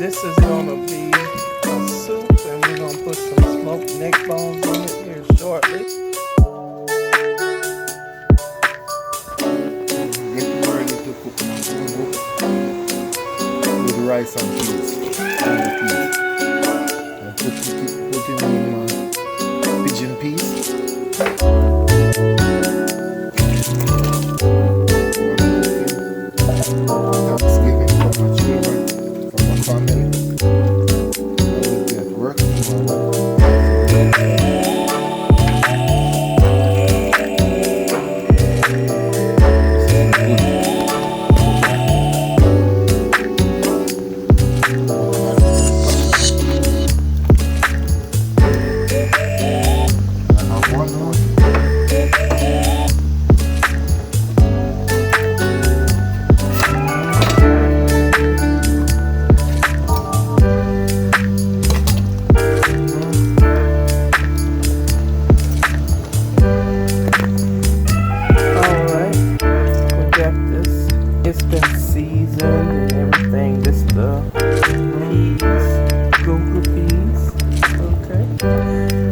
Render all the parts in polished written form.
This is gonna be a soup, and we're gonna put some smoked neck bones in it here shortly. Getting ready to cook with rice and peas. And putting in pigeon peas. Thanksgiving for my children, for my family. I will be at work tomorrow. Alright, we got this. It's been seasoned and everything. This the peas, Google peas. Okay.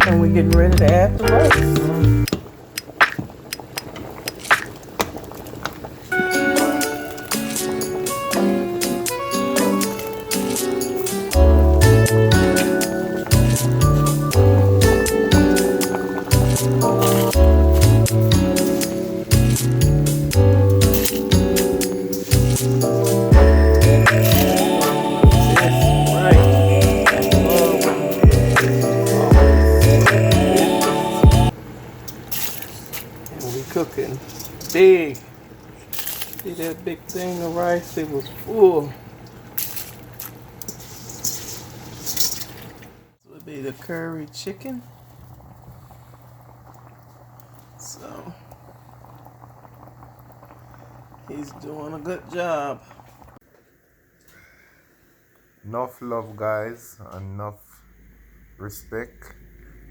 And we're getting ready to add the rice. Cooking big. See that big thing of rice? It was full. This would be the curry chicken. So he's doing a good job. Enough love, guys. Enough respect.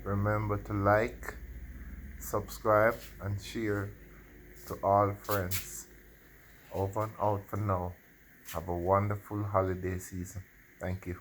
Remember to like, subscribe, and share to all friends. Over and out for now. Have a wonderful holiday season. Thank you.